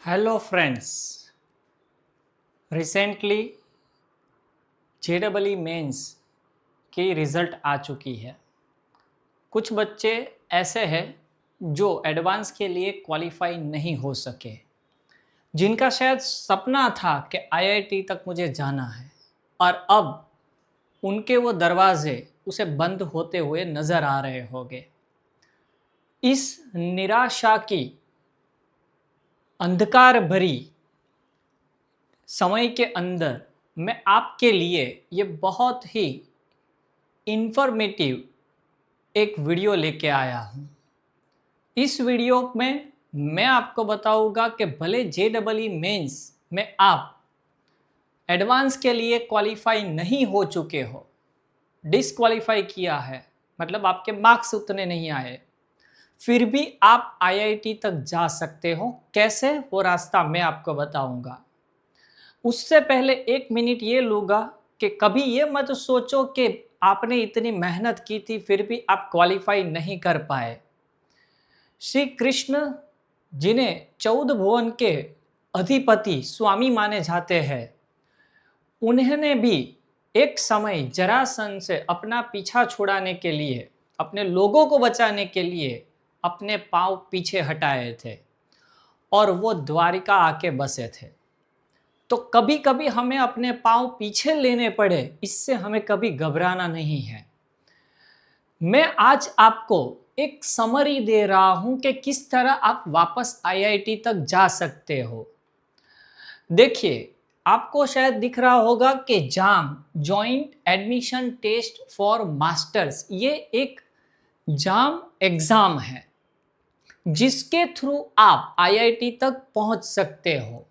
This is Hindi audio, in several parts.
Hello friends. रिसेंटली जेडबलई मेंस की रिज़ल्ट आ चुकी है। कुछ बच्चे ऐसे हैं जो एडवांस के लिए क्वालिफाई नहीं हो सके, जिनका शायद सपना था कि आईआईटी तक मुझे जाना है और अब उनके वो दरवाजे उसे बंद होते हुए नज़र आ रहे होंगे। इस निराशा की अंधकार भरी समय के अंदर मैं आपके लिए ये बहुत ही इंफॉर्मेटिव एक वीडियो लेके आया हूँ। इस वीडियो में मैं आपको बताऊंगा कि भले जेडबलई मेंस में आप एडवांस के लिए क्वालिफाई नहीं हो चुके हो, डिसक्वालीफाई किया है, मतलब आपके मार्क्स उतने नहीं आए, फिर भी आप आईआईटी तक जा सकते हो। कैसे, वो रास्ता मैं आपको बताऊंगा। उससे पहले एक मिनट ये लूँगा कि कभी ये मत सोचो कि आपने इतनी मेहनत की थी फिर भी आप क्वालिफाई नहीं कर पाए। श्री कृष्ण, जिन्हें 14 भुवन के अधिपति स्वामी माने जाते हैं, उन्होंने भी एक समय जरासंध से अपना पीछा छुड़ाने के लिए, अपने लोगों को बचाने के लिए अपने पांव पीछे हटाए थे और वो द्वारिका आके बसे थे। तो कभी कभी हमें अपने पांव पीछे लेने पड़े, इससे हमें कभी घबराना नहीं है। मैं आज आपको एक समरी दे रहा हूं कि किस तरह आप वापस आईआईटी तक जा सकते हो। देखिए, आपको शायद दिख रहा होगा कि JAM, joint admission test for masters, ये एक जाम एग्जाम है जिसके थ्रू आप आईआईटी तक पहुंच सकते हो।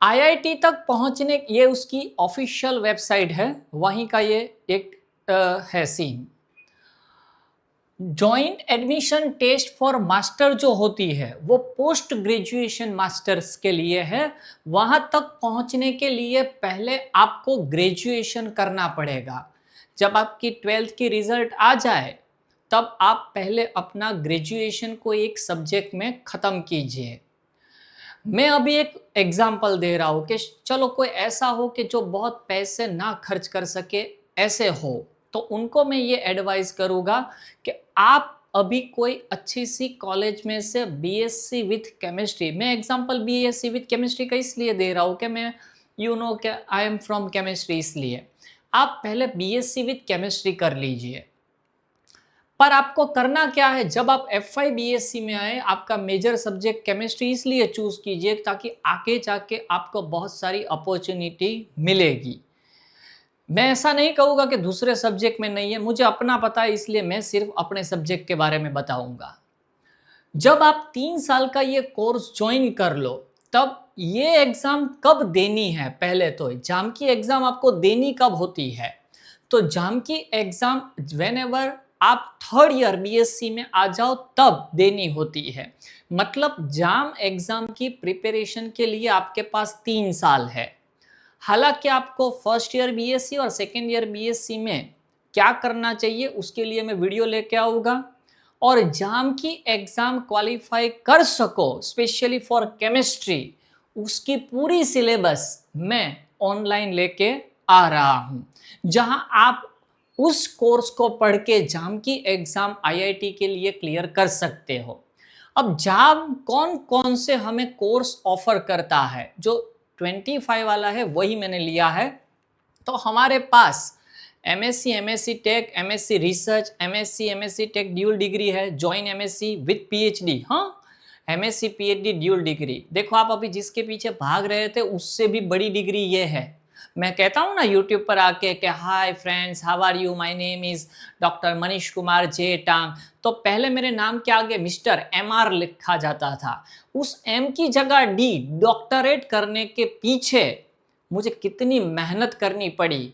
आईआईटी तक पहुंचने, ये उसकी ऑफिशियल वेबसाइट है, वहीं का ये एक है scene. Joint admission test for master जो होती है वो पोस्ट ग्रेजुएशन मास्टर्स के लिए है। वहां तक पहुंचने के लिए पहले आपको ग्रेजुएशन करना पड़ेगा। जब आपकी 12th की रिजल्ट आ जाए तब आप पहले अपना ग्रेजुएशन को एक सब्जेक्ट में ख़त्म कीजिए। मैं अभी एक एग्जाम्पल दे रहा हूँ कि चलो कोई ऐसा हो कि जो बहुत पैसे ना खर्च कर सके, ऐसे हो तो उनको मैं ये एडवाइस करूँगा कि आप अभी कोई अच्छी सी कॉलेज में से बीएससी विथ केमिस्ट्री, मैं एग्जांपल बीएससी विथ केमिस्ट्री का इसलिए दे रहा हूँ कि मैं कि आई एम फ्रॉम केमिस्ट्री, इसलिए आप पहले बीएससी विथ केमिस्ट्री कर लीजिए। पर आपको करना क्या है, जब आप F5 बीएससी में आए, आपका मेजर सब्जेक्ट केमिस्ट्री इसलिए चूज कीजिए ताकि आगे जाके आपको बहुत सारी अपॉर्चुनिटी मिलेगी। मैं ऐसा नहीं कहूँगा कि दूसरे सब्जेक्ट में नहीं है, मुझे अपना पता है इसलिए मैं सिर्फ अपने सब्जेक्ट के बारे में बताऊंगा। जब आप 3 साल का ये कोर्स ज्वाइन कर लो, तब ये एग्ज़ाम कब देनी है, पहले तो जाम की एग्ज़ाम आपको देनी कब होती है, तो जाम की एग्ज़ाम वेन एवर आप 3rd ईयर बीएससी में आ जाओ तब देनी होती है। मतलब जाम एग्ज़ाम की प्रिपरेशन के लिए आपके पास 3 साल है। हालांकि आपको 1st ईयर बीएससी और 2nd ईयर बीएससी में क्या करना चाहिए उसके लिए मैं वीडियो लेके आऊँगा, और जाम की एग्ज़ाम क्वालिफाई कर सको स्पेशली फॉर केमिस्ट्री, उसकी पूरी सिलेबस मैं ऑनलाइन लेके आ रहा हूँ, जहां आप उस कोर्स को पढ़ के जाम की एग्ज़ाम आईआईटी के लिए क्लियर कर सकते हो। अब जाम कौन कौन से हमें कोर्स ऑफर करता है, जो 25 वाला है वही मैंने लिया है। तो हमारे पास MSc, MSc tech, MSc research, MSc tech dual degree है, जॉइन एमएससी विद पीएचडी। हाँ, एमएससी पीएचडी ड्यूल डिग्री। देखो, आप अभी जिसके पीछे भाग रहे थे उससे भी बड़ी डिग्री ये है। मैं कहता हूँ ना यूट्यूब पर आके कि hi friends, how are you, my name is doctor Manish Kumar जे टांग, तो पहले मेरे नाम के आगे मिस्टर MR लिखा जाता था। उस M की जगह D, डॉक्टरेट करने के पीछे मुझे कितनी मेहनत करनी पड़ी,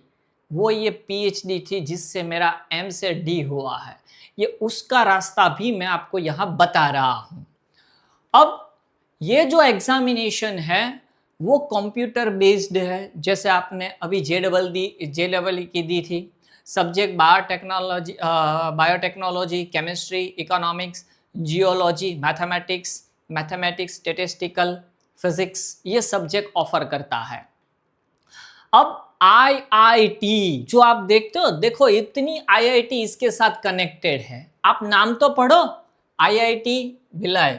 वो ये पीएचडी थी जिससे मेरा M से D हुआ है। ये उसका रास्ता भी मैं आपको यहाँ बता रहा हूँ। अब ये जो एग्जामिनेशन है वो कंप्यूटर बेस्ड है, जैसे आपने अभी जे लेवल की दी थी। Subject biotechnology, chemistry, economics, geology, mathematics, statistical, physics ये सब्जेक्ट ऑफर करता है। अब आईआईटी जो आप देखते हो, देखो इतनी आईआईटी इसके साथ कनेक्टेड है। आप नाम तो पढ़ो, आईआईटी भिलाई,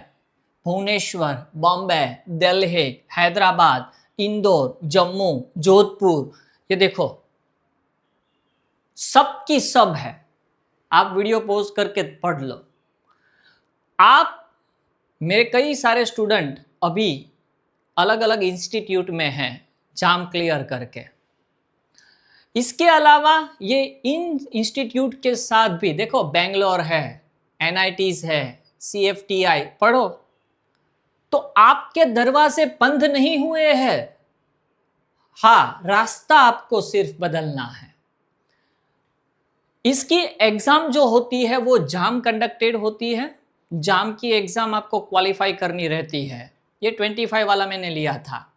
भुवनेश्वर, बॉम्बे, दिल्ली, हैदराबाद, इंदौर, जम्मू, जोधपुर, ये देखो सब की सब है। आप वीडियो पॉज करके पढ़ लो। आप मेरे कई सारे स्टूडेंट अभी अलग अलग इंस्टीट्यूट में हैं जाम क्लियर करके। इसके अलावा ये इन इंस्टीट्यूट के साथ भी देखो, बेंगलोर है, एनआईटीज है, सीएफटीआई पढ़ो, तो आपके दरवाजे बंद नहीं हुए हैं। हाँ, रास्ता आपको सिर्फ बदलना है। इसकी एग्जाम जो होती है वो जाम कंडक्टेड होती है। जाम की एग्जाम आपको क्वालिफाई करनी रहती है। ये 25 वाला मैंने लिया था।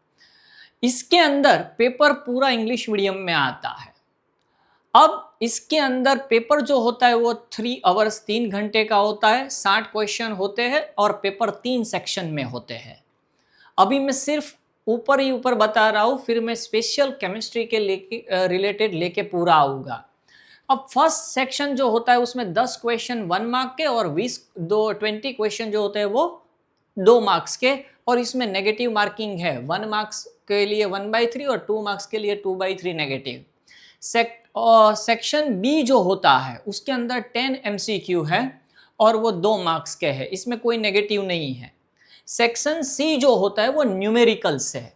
इसके अंदर पेपर पूरा इंग्लिश मीडियम में आता है। अब इसके अंदर पेपर जो होता है वो 3 आवर्स 3 घंटे का होता है। 60 क्वेश्चन होते हैं और पेपर 3 सेक्शन में होते हैं। अभी मैं सिर्फ ऊपर ही ऊपर बता रहा हूँ, फिर मैं स्पेशल केमिस्ट्री के रिलेटेड लेके पूरा आऊँगा। अब फर्स्ट सेक्शन जो होता है उसमें 10 क्वेश्चन 1 मार्क के और 20 क्वेश्चन जो होते हैं वो 2 मार्क्स के, और इसमें नेगेटिव मार्किंग है। 1 मार्क्स के लिए 1/3 और 2 मार्क्स के लिए 2/3 नेगेटिव। सेक्शन बी जो होता है उसके अंदर 10 MCQ है और वो 2 मार्क्स के है, इसमें कोई नेगेटिव नहीं है। सेक्शन सी जो होता है वो न्यूमेरिकल्स है।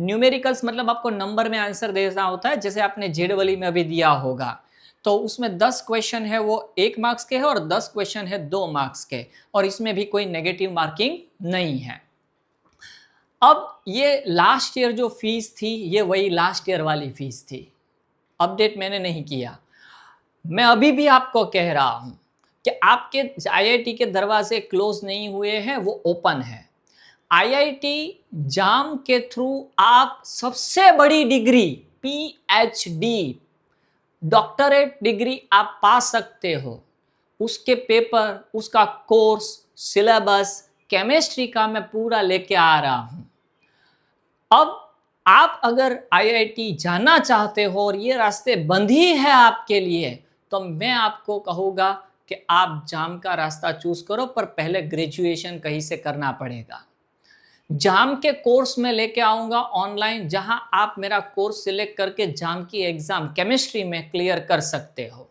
न्यूमेरिकल्स मतलब आपको नंबर में आंसर देना होता है, जैसे आपने जेडवली में अभी दिया होगा। तो उसमें 10 क्वेश्चन है वो 1 मार्क्स के है और 10 क्वेश्चन है 2 मार्क्स के, और इसमें भी कोई नेगेटिव मार्किंग नहीं है। अब ये लास्ट ईयर जो फीस थी ये वही लास्ट ईयर वाली फीस थी, अपडेट मैंने नहीं किया। मैं अभी भी आपको कह रहा हूं कि आपके आईआईटी के दरवाजे क्लोज नहीं हुए हैं, वो ओपन है। आईआईटी जाम के थ्रू आप सबसे बड़ी डिग्री पीएचडी डॉक्टरेट डिग्री आप पा सकते हो। उसके पेपर, उसका कोर्स, सिलेबस, केमिस्ट्री का मैं पूरा लेके आ रहा हूं। अब आप अगर आईआईटी जाना चाहते हो और ये रास्ते बंद ही है आपके लिए, तो मैं आपको कहूँगा कि आप जाम का रास्ता चूज करो, पर पहले ग्रेजुएशन कहीं से करना पड़ेगा। जाम के कोर्स में लेके आऊँगा ऑनलाइन, जहां आप मेरा कोर्स सिलेक्ट करके जाम की एग्जाम केमिस्ट्री में क्लियर कर सकते हो।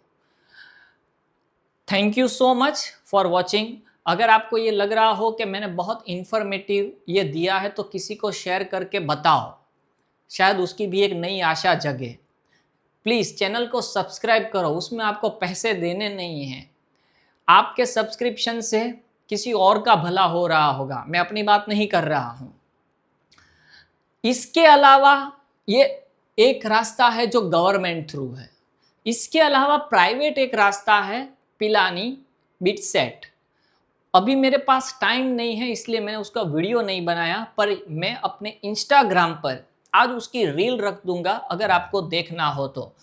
Thank you so much for watching. अगर आपको ये लग रहा हो कि मैंने बहुत इन्फॉर्मेटिव ये दिया है तो किसी को शेयर करके बताओ, शायद उसकी भी एक नई आशा जगे। प्लीज़ चैनल को सब्सक्राइब करो, उसमें आपको पैसे देने नहीं हैं। आपके सब्सक्रिप्शन से किसी और का भला हो रहा होगा, मैं अपनी बात नहीं कर रहा हूं। इसके अलावा ये एक रास्ता है जो गवर्नमेंट थ्रू है। इसके अलावा प्राइवेट एक रास्ता है, पिलानी बिटसेट। अभी मेरे पास टाइम नहीं है इसलिए मैंने उसका वीडियो नहीं बनाया, पर मैं अपने इंस्टाग्राम पर आज उसकी रील रख दूंगा अगर आपको देखना हो तो।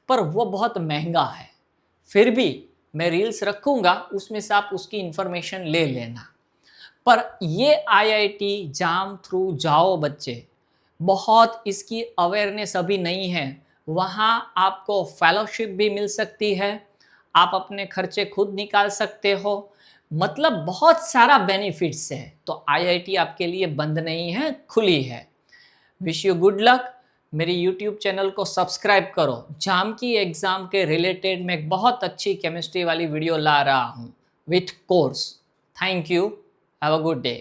पर वो बहुत महंगा है, फिर भी मैं रील्स रखूंगा, उसमें से आप उसकी इंफॉर्मेशन ले लेना। पर ये आईआईटी जाम थ्रू जाओ बच्चे, बहुत इसकी अवेयरनेस अभी नहीं है। वहाँ आपको फेलोशिप भी मिल सकती है, आप अपने खर्चे खुद निकाल सकते हो, मतलब बहुत सारा बेनिफिट्स है। तो आईआईटी आपके लिए बंद नहीं है, खुली है। Wish you good luck. मेरी यूट्यूब चैनल को सब्सक्राइब करो। जाम की एग्ज़ाम के रिलेटेड मैं एक बहुत अच्छी केमिस्ट्री वाली वीडियो ला रहा हूँ with course. Thank you, have a good day.